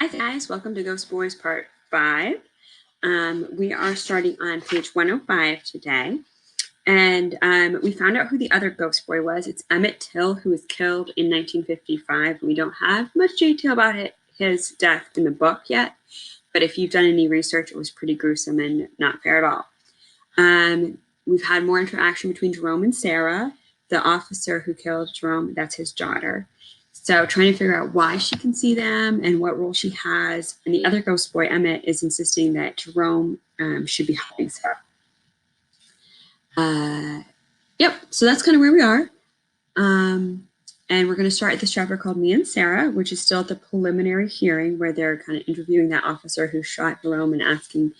Hi guys, welcome to Ghost Boys Part 5. We are starting on page 105 today. And we found out who the other ghost boy was. It's Emmett Till, who was killed in 1955. We don't have much detail about his death in the book yet. But if you've done any research, it was pretty gruesome and not fair at all. We've had more interaction between Jerome and Sarah. The officer who killed Jerome, that's his daughter. So trying to figure out why she can see them and what role she has. And the other ghost boy, Emmett, is insisting that Jerome should be helping Sarah. Yep, so that's kind of where we are. And we're going to start this chapter called Me and Sarah, which is still at the preliminary hearing where they're kind of interviewing that officer who shot Jerome and asking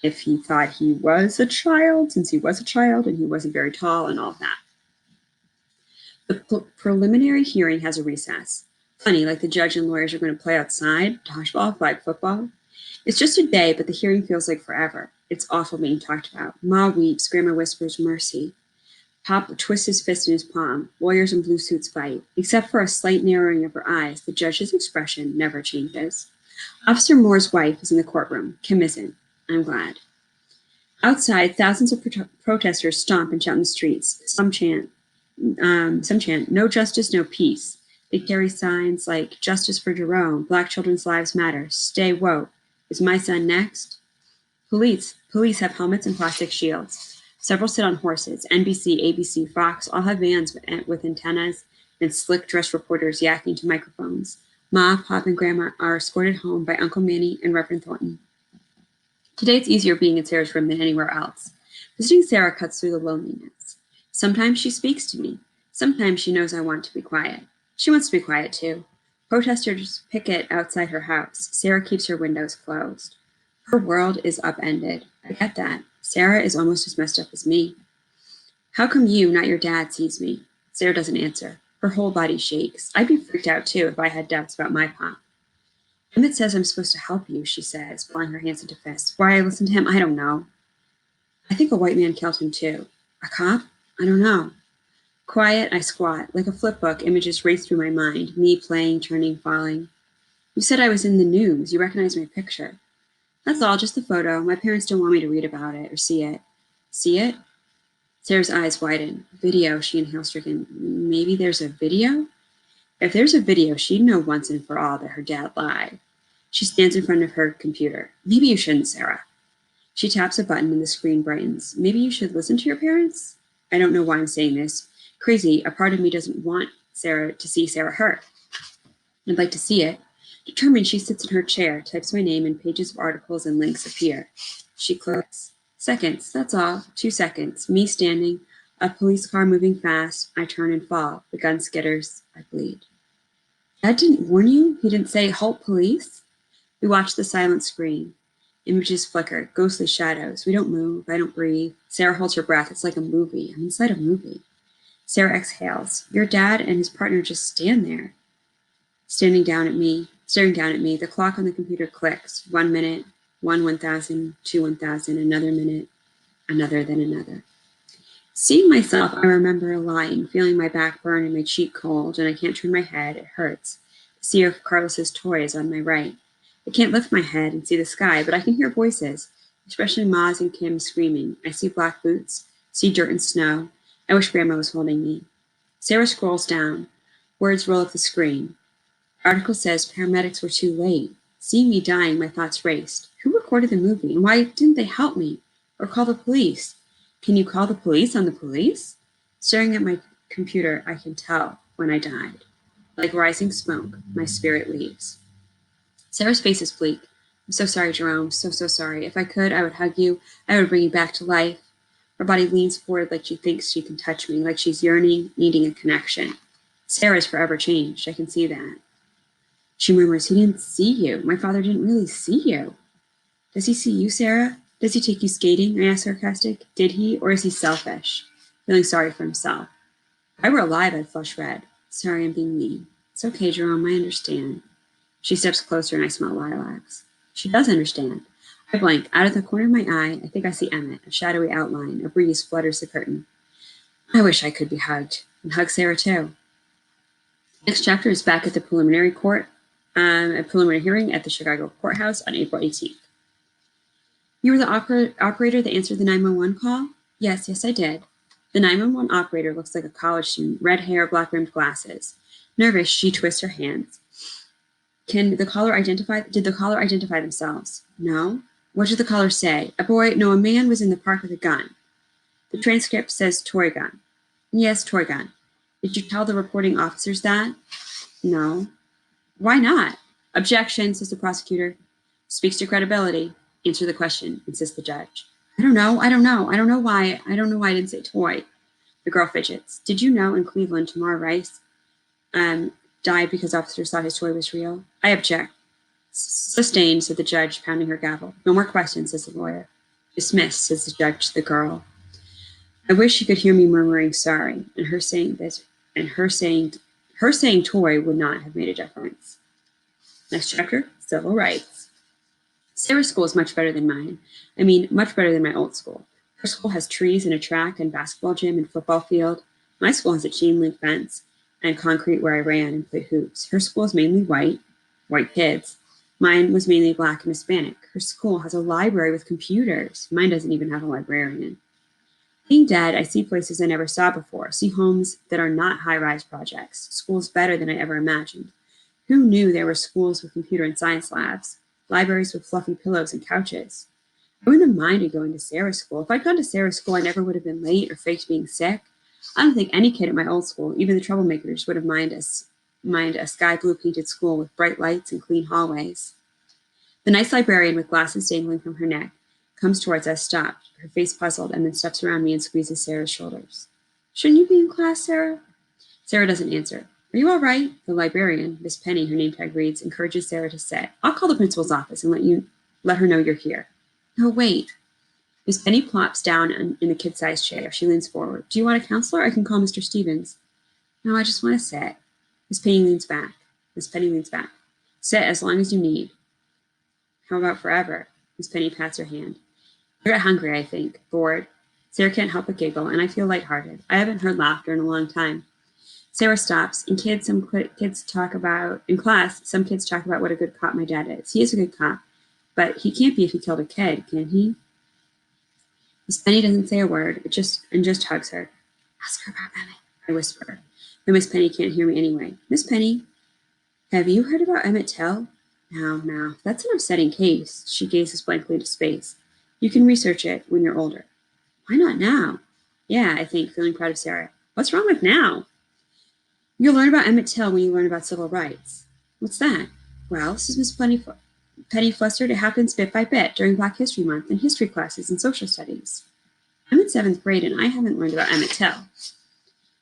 if he thought he was a child, since he was a child and he wasn't very tall and all of that. The preliminary hearing has a recess. Funny, like the judge and lawyers are going to play outside, dodgeball, flag football. It's just a day, but the hearing feels like forever. It's awful being talked about. Ma weeps, Grandma whispers mercy. Pop twists his fist in his palm. Lawyers in blue suits fight. Except for a slight narrowing of her eyes, the judge's expression never changes. Officer Moore's wife is in the courtroom. Kim isn't. I'm glad. Outside, thousands of protesters stomp and shout in the streets. Some chant, no justice, no peace. They carry signs like justice for Jerome, Black children's lives matter, stay woke, is my son next? Police have helmets and plastic shields. Several sit on horses. NBC, ABC, Fox all have vans with antennas and slick-dressed reporters yakking to microphones. Ma, Pop, and Grandma are escorted home by Uncle Manny and Reverend Thornton. Today it's easier being in Sarah's room than anywhere else. Visiting Sarah cuts through the loneliness. Sometimes she speaks to me. Sometimes she knows I want to be quiet. She wants to be quiet too. Protesters picket outside her house. Sarah keeps her windows closed. Her world is upended. I get that. Sarah is almost as messed up as me. How come you, not your dad, sees me? Sarah doesn't answer. Her whole body shakes. I'd be freaked out too if I had doubts about my pop. Emmett says I'm supposed to help you, she says, balling her hands into fists. Why I listen to him, I don't know. I think a white man killed him too. A cop? I don't know. Quiet, I squat. Like a flip book, images race through my mind. Me playing, turning, falling. You said I was in the news. You recognize my picture. That's all, just the photo. My parents don't want me to read about it or see it. See it? Sarah's eyes widen. Video, she inhales stricken. Maybe there's a video? If there's a video, she'd know once and for all that her dad lied. She stands in front of her computer. Maybe you shouldn't, Sarah. She taps a button and the screen brightens. Maybe you should listen to your parents? I don't know why I'm saying this. Crazy, a part of me doesn't want Sarah to see Sarah hurt. I'd like to see it. Determined, she sits in her chair, types my name, and pages of articles and links appear. She clicks. Seconds, that's all. 2 seconds. Me standing, a police car moving fast. I turn and fall. The gun skitters. I bleed. Dad didn't warn you? He didn't say, halt, police? We watch the silent screen. Images flicker, ghostly shadows. We don't move. I don't breathe. Sarah holds her breath. It's like a movie. I'm inside a movie. Sarah exhales. Your dad and his partner just stand there. Staring down at me. The clock on the computer clicks. 1 minute, 1,000, 1,000, another minute, another, then another. Seeing myself, I remember lying, feeling my back burn and my cheek cold, and I can't turn my head. It hurts. The sea of Carlos's toys on my right. I can't lift my head and see the sky, but I can hear voices, especially Ma's and Kim's screaming. I see black boots, see dirt and snow. I wish Grandma was holding me. Sarah scrolls down. Words roll up the screen. Article says paramedics were too late. Seeing me dying, my thoughts raced. Who recorded the movie, and why didn't they help me? Or call the police? Can you call the police on the police? Staring at my computer, I can tell when I died. Like rising smoke, my spirit leaves. Sarah's face is bleak. I'm so sorry, Jerome. So sorry. If I could, I would hug you. I would bring you back to life. Her body leans forward like she thinks she can touch me, like she's yearning, needing a connection. Sarah's forever changed. I can see that. She murmurs, he didn't see you. My father didn't really see you. Does he see you, Sarah? Does he take you skating? I ask sarcastic. Did he, or is he selfish? Feeling sorry for himself. If I were alive, I'd flush red. Sorry, I'm being mean. It's okay, Jerome, I understand. She steps closer and I smell lilacs. She does understand. I blink. Out of the corner of my eye, I think I see Emmett, a shadowy outline. A breeze flutters the curtain. I wish I could be hugged. And hug Sarah, too. Next chapter is back at the preliminary court. A preliminary hearing at the Chicago courthouse on April 18th. You were the operator that answered the 911 call? Yes, I did. The 911 operator looks like a college student, red hair, black-rimmed glasses. Nervous, she twists her hands. Did the caller identify themselves? No. What did the caller say? A man was in the park with a gun. The transcript says toy gun. Yes, toy gun. Did you tell the reporting officers that? No. Why not? Objection, says the prosecutor. Speaks to credibility. Answer the question, insists the judge. I don't know why I didn't say toy. The girl fidgets. Did you know in Cleveland, Tamar Rice died because officers thought his toy was real? I object. Sustained, said the judge, pounding her gavel. No more questions, says the lawyer. Dismissed, says the judge to the girl. I wish you could hear me murmuring sorry, and her saying toy would not have made a difference. Next chapter, civil rights. Sarah's school is much better than mine. I mean, much better than my old school. Her school has trees and a track and basketball gym and football field. My school has a chain link fence and concrete where I ran and played hoops. Her school is mainly white kids. Mine was mainly black and Hispanic. Her school has a library with computers. Mine doesn't even have a librarian. Being dead, I see places I never saw before, see homes that are not high-rise projects, schools better than I ever imagined. Who knew there were schools with computer and science labs, libraries with fluffy pillows and couches? I wouldn't have minded going to Sarah's school. If I'd gone to Sarah's school, I never would have been late or faked being sick. I don't think any kid at my old school, even the troublemakers, would have minded a sky blue painted school with bright lights and clean hallways. The nice librarian with glasses dangling from her neck comes towards us, stopped, her face puzzled, and then steps around me and squeezes Sarah's shoulders. Shouldn't you be in class, Sarah? Sarah doesn't answer. Are you all right? The librarian, Miss Penny, her name tag reads, encourages Sarah to sit. I'll call the principal's office and let her know you're here. No, wait. Miss Penny plops down in the kid-sized chair. She leans forward. Do you want a counselor? I can call Mr. Stevens. No, I just want to sit. Miss Penny leans back. Sit as long as you need. How about forever? Miss Penny pats her hand. You're hungry, I think. Bored. Sarah can't help but giggle, and I feel lighthearted. I haven't heard laughter in a long time. Sarah stops. In class, some kids talk about what a good cop my dad is. He is a good cop, but he can't be if he killed a kid, can he? Miss Penny doesn't say a word, just hugs her. Ask her about Emmett, I whisper. But Miss Penny can't hear me anyway. Miss Penny, have you heard about Emmett Till? No, that's an upsetting case. She gazes blankly into space. You can research it when you're older. Why not now? Yeah, I think, feeling proud of Sarah. What's wrong with now? You'll learn about Emmett Till when you learn about civil rights. What's that? Well, says Miss Penny flustered, it happens bit by bit during Black History Month in history classes and social studies. I'm in 7th grade and I haven't learned about Emmett Till.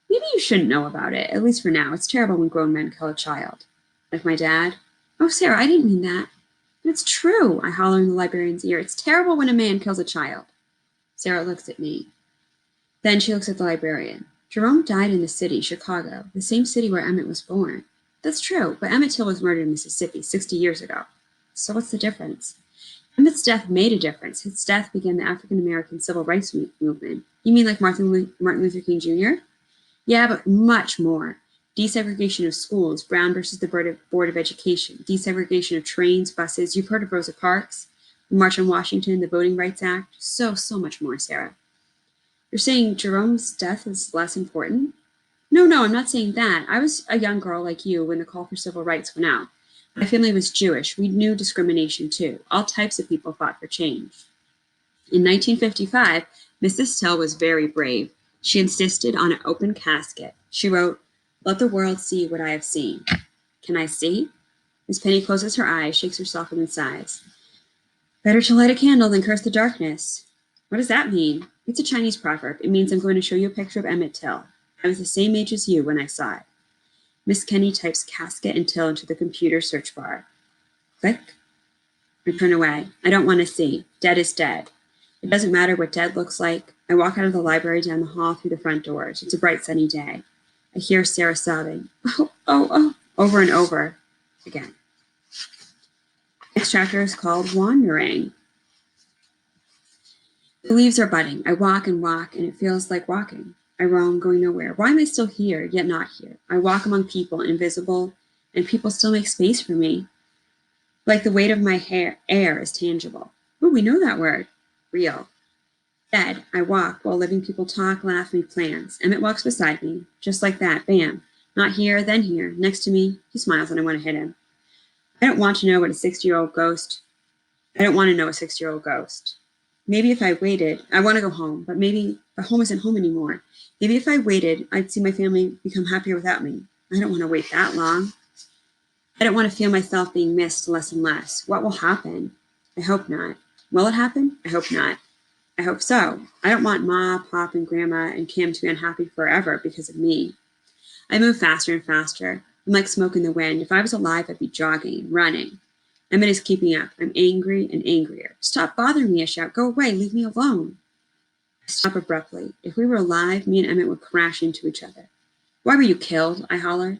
Maybe you shouldn't know about it, at least for now. It's terrible when grown men kill a child. Like my dad. Oh, Sarah, I didn't mean that. But it's true, I holler in the librarian's ear. It's terrible when a man kills a child. Sarah looks at me. Then she looks at the librarian. Jerome died in the city, Chicago, the same city where Emmett was born. That's true, but Emmett Till was murdered in Mississippi 60 years ago. So what's the difference? Emmett's death made a difference. His death began the African American civil rights movement. You mean like Martin Luther King Jr.? Yeah, but much more. Desegregation of schools, Brown versus the Board of Education, desegregation of trains, buses. You've heard of Rosa Parks, the March on Washington, the Voting Rights Act. So much more, Sarah. You're saying Jerome's death is less important? No, I'm not saying that. I was a young girl like you when the call for civil rights went out. My family was Jewish. We knew discrimination too. All types of people fought for change. In 1955, Mrs. Till was very brave. She insisted on an open casket. She wrote, "Let the world see what I have seen." Can I see? Miss Penny closes her eyes, shakes herself, and then sighs. Better to light a candle than curse the darkness. What does that mean? It's a Chinese proverb. It means I'm going to show you a picture of Emmett Till. I was the same age as you when I saw it. Miss Penny types casket and Till into the computer search bar. Click. I turn away. I don't want to see. Dead is dead. It doesn't matter what dead looks like. I walk out of the library down the hall through the front doors. It's a bright sunny day. I hear Sarah sobbing. Oh, over and over again. Next chapter is called Wandering. The leaves are budding. I walk, and it feels like walking. I roam, going nowhere. Why am I still here, yet not here? I walk among people, invisible and people still make space for me. Like the weight of my air is tangible. Oh, we know that word. Real. Dead, I walk while living people talk, laugh, make plans. Emmett walks beside me, just like that, bam. Not here, then here, next to me. He smiles and I want to hit him. I don't want to know what a 60-year-old ghost. I don't want to know a 60-year-old ghost. Maybe if I waited, I want to go home, but maybe home isn't home anymore. Maybe if I waited, I'd see my family become happier without me. I don't want to wait that long. I don't want to feel myself being missed less and less. What will happen? I hope not. Will it happen? I hope not. I hope so. I don't want Ma, Pop, and Grandma and Kim to be unhappy forever because of me. I move faster and faster. I'm like smoke in the wind. If I was alive, I'd be jogging, running. Emmett is keeping up. I'm angry and angrier. Stop bothering me, I shout. Go away, leave me alone. I stop abruptly. If we were alive, me and Emmett would crash into each other. Why were you killed? I holler.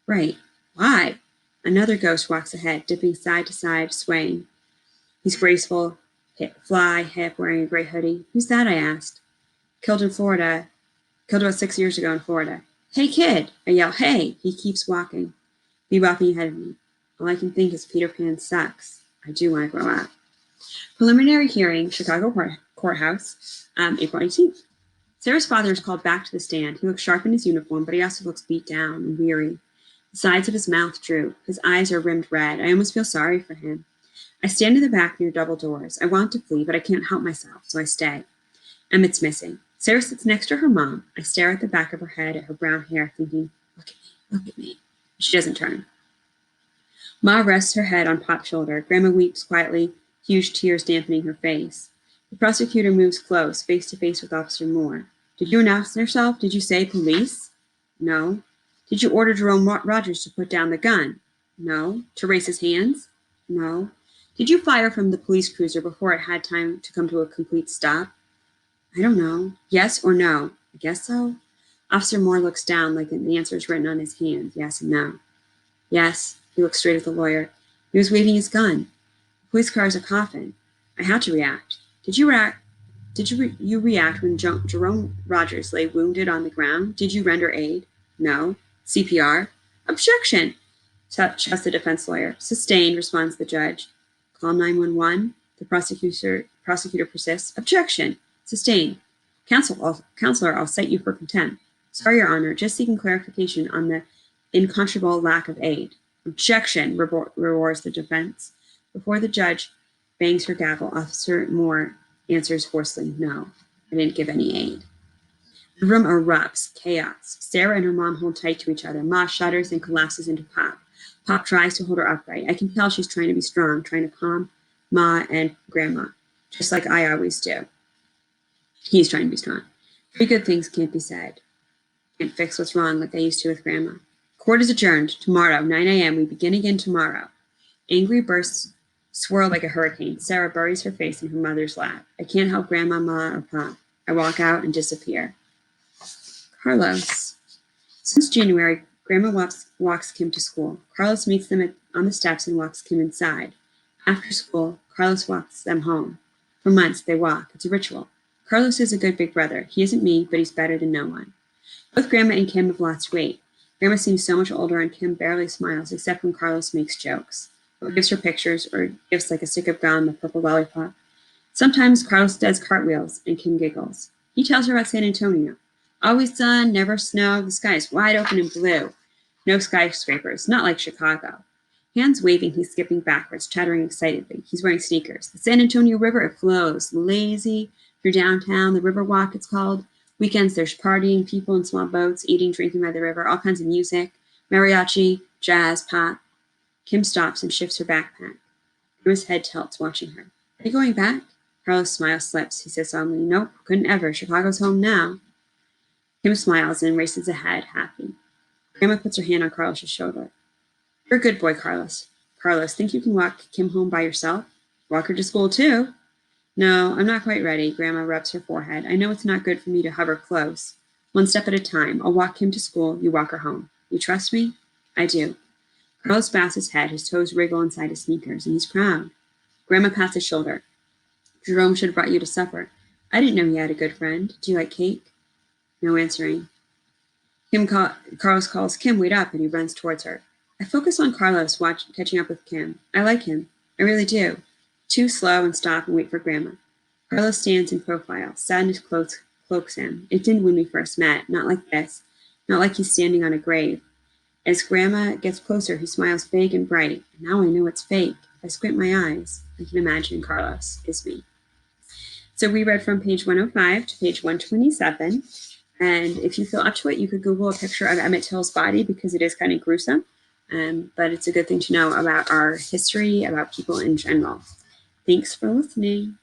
Right. Why? Another ghost walks ahead, dipping side to side, swaying. He's graceful, fly, hip, wearing a gray hoodie. Who's that? I asked. Killed about 6 years ago in Florida. Hey, kid! I yell, hey! He keeps walking. Bebopping ahead of me. All I can think is Peter Pan sucks. I do want to grow up. Preliminary hearing, Chicago Courthouse, April 18th. Sarah's father is called back to the stand. He looks sharp in his uniform, but he also looks beat down and weary. The sides of his mouth droop. His eyes are rimmed red. I almost feel sorry for him. I stand in the back near double doors. I want to flee, but I can't help myself, so I stay. Emmett's missing. Sarah sits next to her mom. I stare at the back of her head, at her brown hair, thinking, look at me, look at me. She doesn't turn. Ma rests her head on Pop's shoulder. Grandma weeps quietly, huge tears dampening her face. The prosecutor moves close, face to face with Officer Moore. Did you announce yourself? Did you say police? No. Did you order Jerome Rogers to put down the gun? No. To raise his hands? No. Did you fire from the police cruiser before it had time to come to a complete stop? I don't know. Yes or no? I guess so. Officer Moore looks down like the answer is written on his hand, yes and no. Yes. He looks straight at the lawyer. He was waving his gun. The police car is a coffin. I had to react. Did you react when Jerome Rogers lay wounded on the ground? Did you render aid? No. CPR? Objection! Shouts the defense lawyer. Sustained, responds the judge. Call 911. The prosecutor persists. Objection. Sustained. Counselor, I'll cite you for contempt. Sorry, Your Honor, just seeking clarification on the unconscionable lack of aid. Objection, roars the defense. Before the judge bangs her gavel, Officer Moore answers hoarsely, no, I didn't give any aid. The room erupts, chaos. Sarah and her mom hold tight to each other. Ma shudders and collapses into Pop. Pop tries to hold her upright. I can tell she's trying to be strong, trying to calm Ma and Grandma, just like I always do. He's trying to be strong. Three good things can't be said. Can't fix what's wrong like I used to with Grandma. Court is adjourned. Tomorrow, 9 a.m. We begin again tomorrow. Angry bursts swirl like a hurricane. Sarah buries her face in her mother's lap. I can't help Grandma, Ma, or Pop. I walk out and disappear. Carlos. Since January, Grandma walks Kim to school. Carlos meets them on the steps and walks Kim inside. After school, Carlos walks them home. For months, they walk. It's a ritual. Carlos is a good big brother. He isn't me, but he's better than no one. Both Grandma and Kim have lost weight. Grandma seems so much older and Kim barely smiles except when Carlos makes jokes, or gives her pictures, or gives like a stick of gum, a purple lollipop. Sometimes Carlos does cartwheels and Kim giggles. He tells her about San Antonio. Always sun, never snow, the sky is wide open and blue. No skyscrapers, not like Chicago. Hands waving, he's skipping backwards, chattering excitedly. He's wearing sneakers. The San Antonio River, it flows, lazy, through downtown, the River Walk it's called. Weekends, there's partying, people in small boats, eating, drinking by the river, all kinds of music, mariachi, jazz, pop. Kim stops and shifts her backpack. Grandma's head tilts, watching her. Are you going back? Carlos' smile slips. He says solemnly, nope, couldn't ever. Chicago's home now. Kim smiles and races ahead, happy. Grandma puts her hand on Carlos' shoulder. You're a good boy, Carlos. Carlos, think you can walk Kim home by yourself? Walk her to school, too. No, I'm not quite ready. Grandma rubs her forehead. I know it's not good for me to hover close. One step at a time. I'll walk Kim to school. You walk her home. You trust me? I do. Carlos bows his head. His toes wriggle inside his sneakers, and he's proud. Grandma pats his shoulder. Jerome should have brought you to supper. I didn't know he had a good friend. Do you like cake? No answering. Carlos calls, Kim, wait up, and he runs towards her. I focus on Carlos catching up with Kim. I like him. I really do. Too slow and stop and wait for Grandma. Carlos stands in profile. Sadness cloaks him. It didn't when we first met. Not like this. Not like he's standing on a grave. As Grandma gets closer, he smiles big and bright. Now I know it's fake. If I squint my eyes, I can imagine Carlos is me. So we read from page 105 to page 127. And if you feel up to it, you could Google a picture of Emmett Till's body because it is kind of gruesome. But it's a good thing to know about our history, about people in general. Thanks for listening.